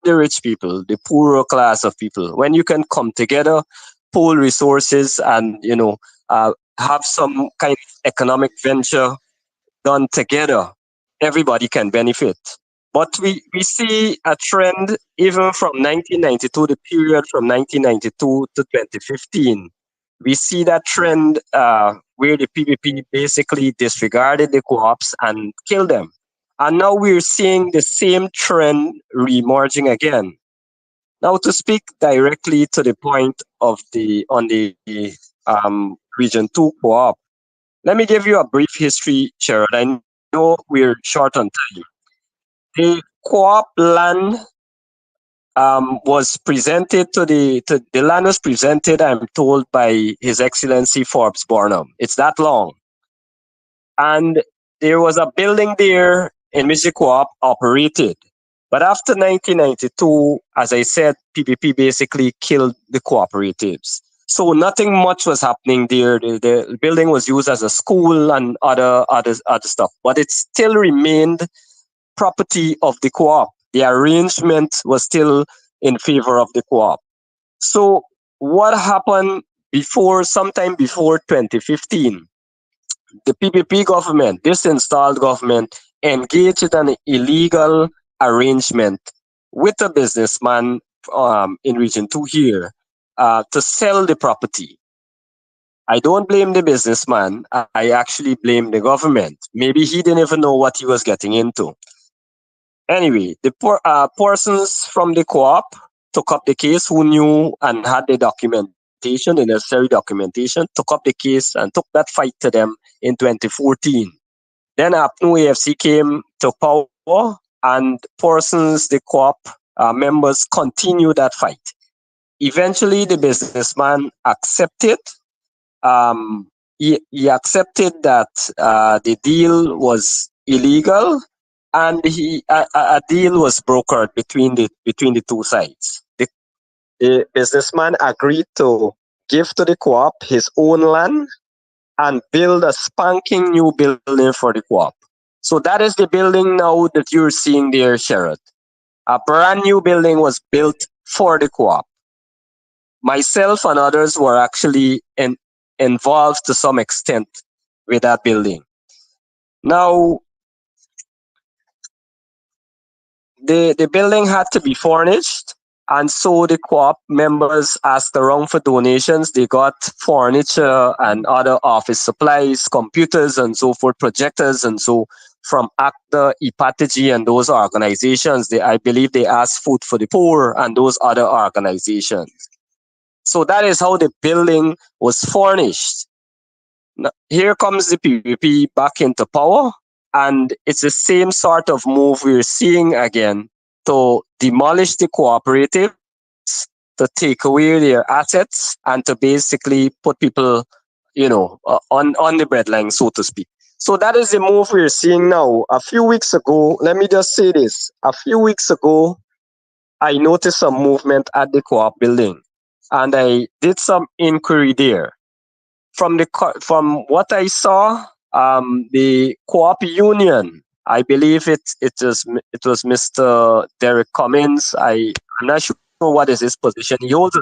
The rich people, the poorer class of people, when you can come together, pool resources, and have some kind of economic venture done together, everybody can benefit. But we see a trend even from 1992, the period from 1992 to 2015. We see that trend where the PPP basically disregarded the co-ops and killed them. And now we're seeing the same trend reemerging again. Now, to speak directly to the point of the Region 2 co-op, let me give you a brief history, Sherrod. I know we're short on time. The co-op land was presented to the land was presented, I'm told, by His Excellency Forbes Barnum. It's that long. And there was a building there in which the co-op operated. But after 1992, as I said, PPP basically killed the cooperatives. So nothing much was happening there. The building was used as a school and other stuff, but it still remained property of the co-op. The arrangement was still in favor of the co-op. So what happened sometime before 2015? The PPP government, this installed government, engaged in an illegal arrangement with a businessman in Region 2 here to sell the property. I don't blame the businessman. I actually blame the government. Maybe he didn't even know what he was getting into. Anyway, the persons from the co-op took up the case who knew and had the documentation, the necessary documentation, took up the case and took that fight to them in 2014. Then APNU AFC came to power and persons, the co-op members continued that fight. Eventually, the businessman accepted. He accepted that the deal was illegal, and a deal was brokered between the two sides. The businessman agreed to give to the co-op his own land and build a spanking new building for the co-op. So that is the building now that you're seeing there, Sherrod. A brand new building was built for the co-op. Myself and others were actually involved to some extent with that building. Now, the building had to be furnished, and so the co-op members asked around for donations. They got furniture and other office supplies, computers and so forth, projectors and so from ACTA, Ipatagy and those organizations. I believe they asked Food for the Poor and those other organizations. So that is how the building was furnished. Now, here comes the PPP back into power, and it's the same sort of move we're seeing again to demolish the cooperatives, to take away their assets, and to basically put people on the breadline, so to speak. So that is the move we're seeing now. A few weeks ago, let me just say this. A few weeks ago, I noticed some movement at the co-op building, and I did some inquiry there. From what I saw, the co-op union, I believe it was Mr. Derek Cummins. I'm not sure what is his position. He holds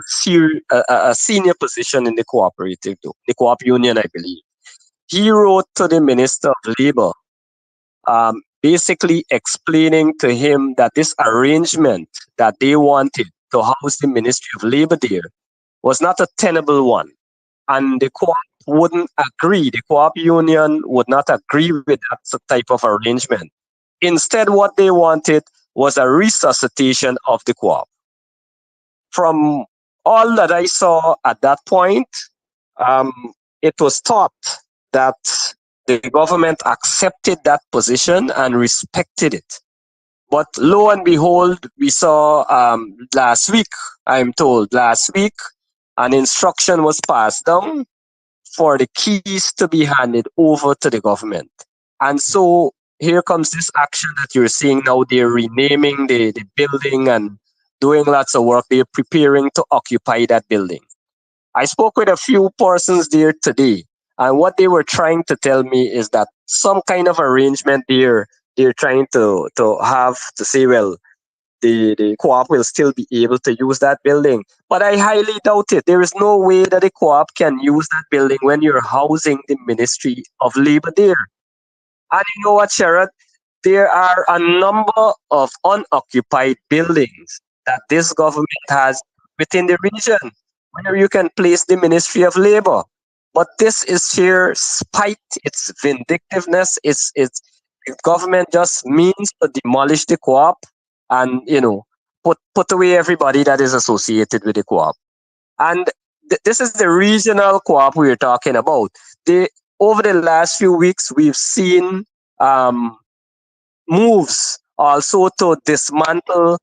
a senior position in the cooperative, though, the co-op union, I believe. He wrote to the Minister of Labor, basically explaining to him that this arrangement that they wanted to house the Ministry of Labor there was not a tenable one. And the co-op wouldn't agree. The co-op union would not agree with that type of arrangement. Instead, what they wanted was a resuscitation of the co-op. From all that I saw at that point, um, it was thought that the government accepted that position and respected it. But lo and behold, we saw last week, I'm told, an instruction was passed down for the keys to be handed over to the government. And so here comes this action that you're seeing now. They're renaming the building and doing lots of work. They're preparing to occupy that building. I spoke with a few persons there today, and what they were trying to tell me is that some kind of arrangement they're trying to have to say, well, the co-op will still be able to use that building. But I highly doubt it. There is no way that the co-op can use that building when you're housing the Ministry of Labor there. And you know what, Sherrod? There are a number of unoccupied buildings that this government has within the region where you can place the Ministry of Labor. But this is sheer spite, it's vindictiveness, it's the government just means to demolish the co-op and put away everybody that is associated with the co-op. And this is the regional co-op we're talking about. Over the last few weeks, we've seen um, moves also to dismantle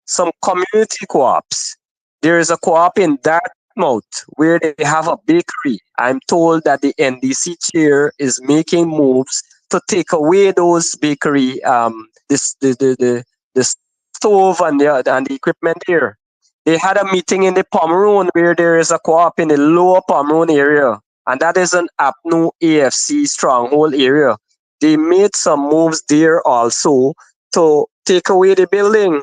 some community co-ops. There is a co-op in Dartmouth where they have a bakery. I'm told that the NDC chair is making moves to take away those bakery, the stove and the equipment here. They had a meeting in the Pomeroon where there is a co-op in the lower Pomeroon area, and that is an APNU AFC stronghold area. They made some moves there also to take away the building.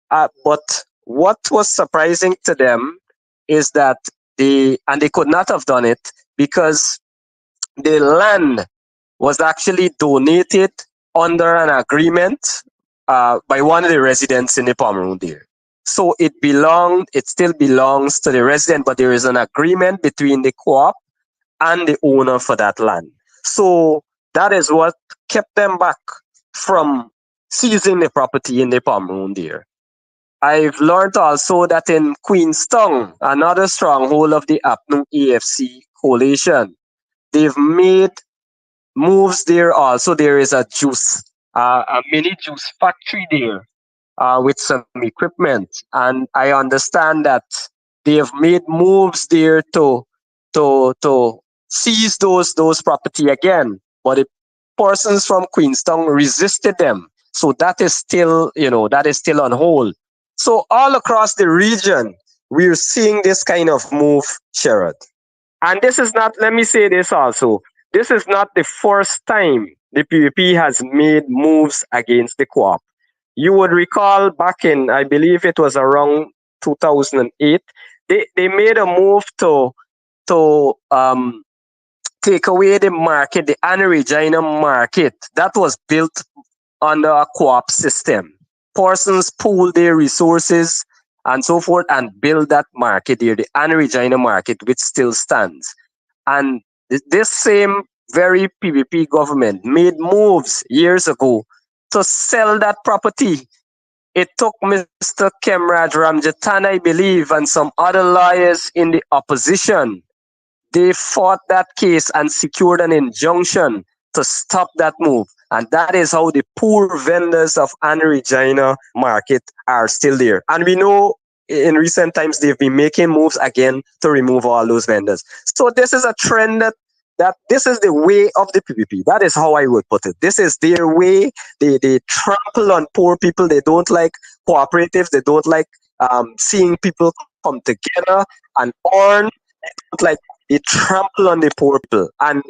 But what was surprising to them is that they could not have done it because the land was actually donated under an agreement by one of the residents in the Pomeroon there. So it still belongs to the resident, but there is an agreement between the co-op and the owner for that land. So that is what kept them back from seizing the property in the Pomeroon there. I've learned also that in Queenstown, another stronghold of the APNU AFC coalition, they've made moves there also. There is a mini juice factory there with some equipment. And I understand that they have made moves there to seize those property again. But the persons from Queenstown resisted them. So that is still on hold. So all across the region, we're seeing this kind of move, Sherrod. And this is not, let me say this also, this is not the first time the PVP has made moves against the co-op. You would recall back in, I believe it was around 2008, they made a move to take away the market, the Anna Regina market that was built under a co-op system. Persons pool their resources and so forth and build that market here, the Anna Regina market, which still stands. And this same very PVP government made moves years ago to sell that property. It took Mr. Kemraj Ramjatan, I believe, and some other lawyers in the opposition. They fought that case and secured an injunction to stop that move. And that is how the poor vendors of Anna Regina market are still there. And we know in recent times, they've been making moves again to remove all those vendors. So this is a trend that this is the way of the PPP. That is how I would put it. This is their way. They trample on poor people. They don't like cooperatives. They don't like seeing people come together and earn. Like they trample on the poor people, and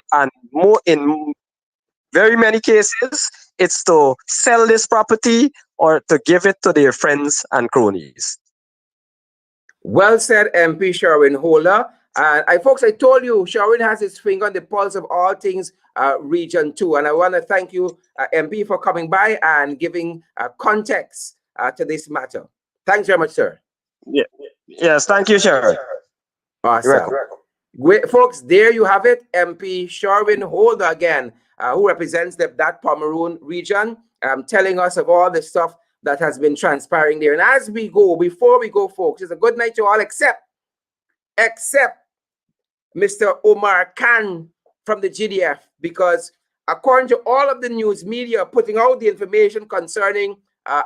more in very many cases, it's to sell this property or to give it to their friends and cronies. Well said, MP Shurwayne Holder. Folks, I told you, Shurwayne has his finger on the pulse of all things Region 2. And I want to thank you, MP, for coming by and giving context to this matter. Thanks very much, sir. Yeah. Yes, thank you, sir. Awesome. Great, folks, there you have it. MP Shurwayne Holder again, who represents that Pomeroon region, telling us of all the stuff that has been transpiring there. And as we go, before we go, folks, it's a good night to all except Mr. Omar Khan from the GDF, because according to all of the news media putting out the information concerning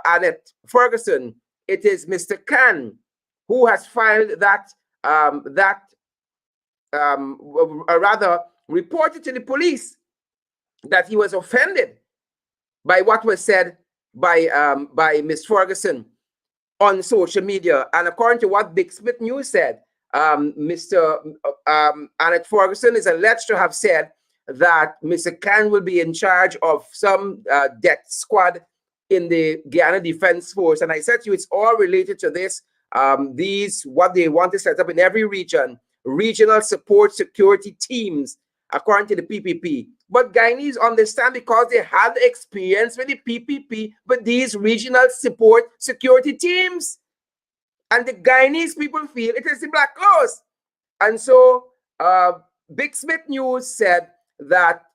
Annette Ferguson, it is Mr. Khan who has filed rather reported to the police that he was offended by what was said by Miss Ferguson on social media. And according to what Big Smith News said, Annette Ferguson is alleged to have said that Mr. Khan will be in charge of some death squad in the Guyana Defense Force. And I said to you, it's all related to this. What they want to set up in every region, regional support security teams, according to the PPP. But Guyanese understand, because they had experience with the PPP, but these regional support security teams. And the Guyanese people feel it is the Black Coast. And so Big Smith News said that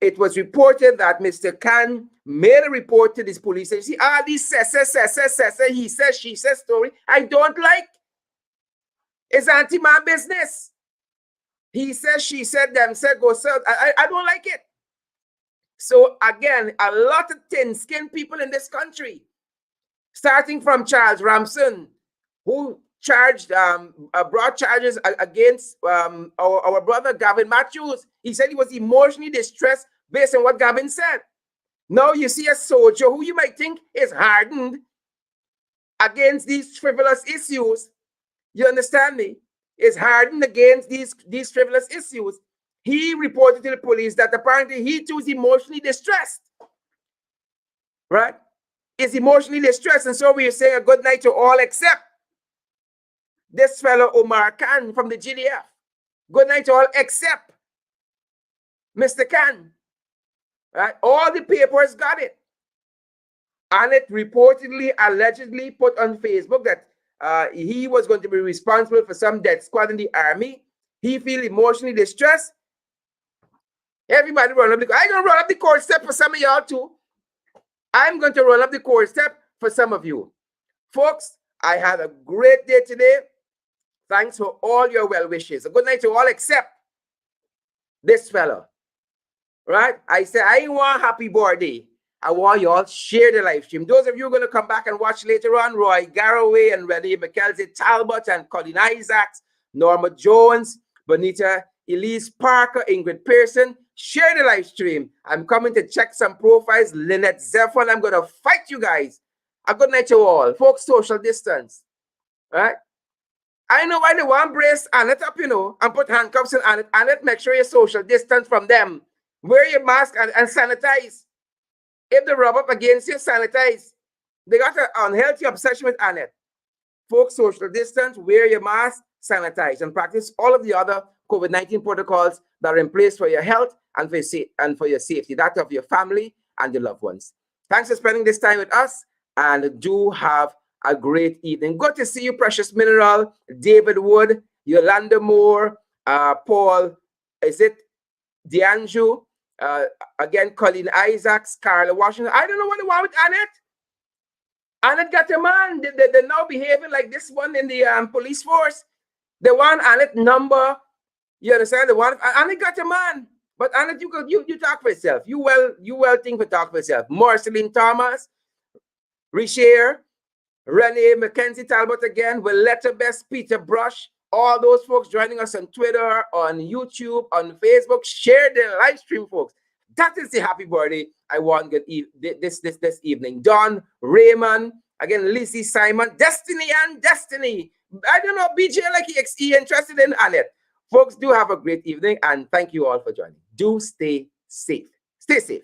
it was reported that Mr. Khan made a report to this police and see, this he says, she says story, I don't like. It's anti-man business. He says, she said, them said, go sell. I don't like it. So again, a lot of thin-skinned people in this country, starting from Charles Ramson, who brought charges against our brother Gavin Matthews. He said he was emotionally distressed based on what Gavin said. Now you see a soldier who you might think is hardened against these frivolous issues. You understand me? Is hardened against these frivolous issues. He reported to the police that apparently he too is emotionally distressed. Right? Is emotionally distressed. And so we are saying a good night to all except this fellow Omar Khan from the GDF. Good night to all except Mr. Khan. Right? All the papers got it. And it reportedly, allegedly put on Facebook that he was going to be responsible for some death squad in the army. He feel emotionally distressed. Everybody run up I'm going to run up the court step for some of y'all too. I'm going to run up the court step for some of you. Folks, I had a great day today. Thanks for all your well wishes. A good night to all except this fellow. Right? I say, I want happy birthday. I want you all share the live stream. Those of you who are going to come back and watch later on, Roy Garraway and Renee McKelvey Talbot and Colin Isaacs, Norma Jones, Bonita Elise Parker, Ingrid Pearson, share the live stream. I'm coming to check some profiles. Lynette Zephyr, I'm going to fight you guys. A good night to all. Folks, social distance. Right? I know why they want brace Annette up, and put handcuffs on Annette. Annette, make sure you're social distance from them. Wear your mask and sanitize. If they rub up against you, sanitize. They got an unhealthy obsession with Annette. Folks, social distance, wear your mask, sanitize, and practice all of the other COVID-19 protocols that are in place for your health and for your safety, that of your family and your loved ones. Thanks for spending this time with us, and do have a great evening. Good to see you, Precious Mineral, David Wood, Yolanda Moore, Paul, is it D'Anjou? Again, Colleen Isaacs, Carla Washington. I don't know what they want with Annette. Annette got a man. They're now behaving like this one in the police force. They want Annette number. You understand? They want Annette got a man. But Annette, you talk for yourself. You well think for talk for yourself. Marceline Thomas, Richer, Renee, Mackenzie Talbot again, Willetta Best, Peter Brush, all those folks joining us on Twitter, on YouTube, on Facebook. Share the live stream, folks. That is the happy birthday I want this evening. Don, Raymond, again, Lizzie, Simon, Destiny, and Destiny. I don't know, BJ, like he interested in Annette. Folks, do have a great evening, and thank you all for joining. Do stay safe. Stay safe.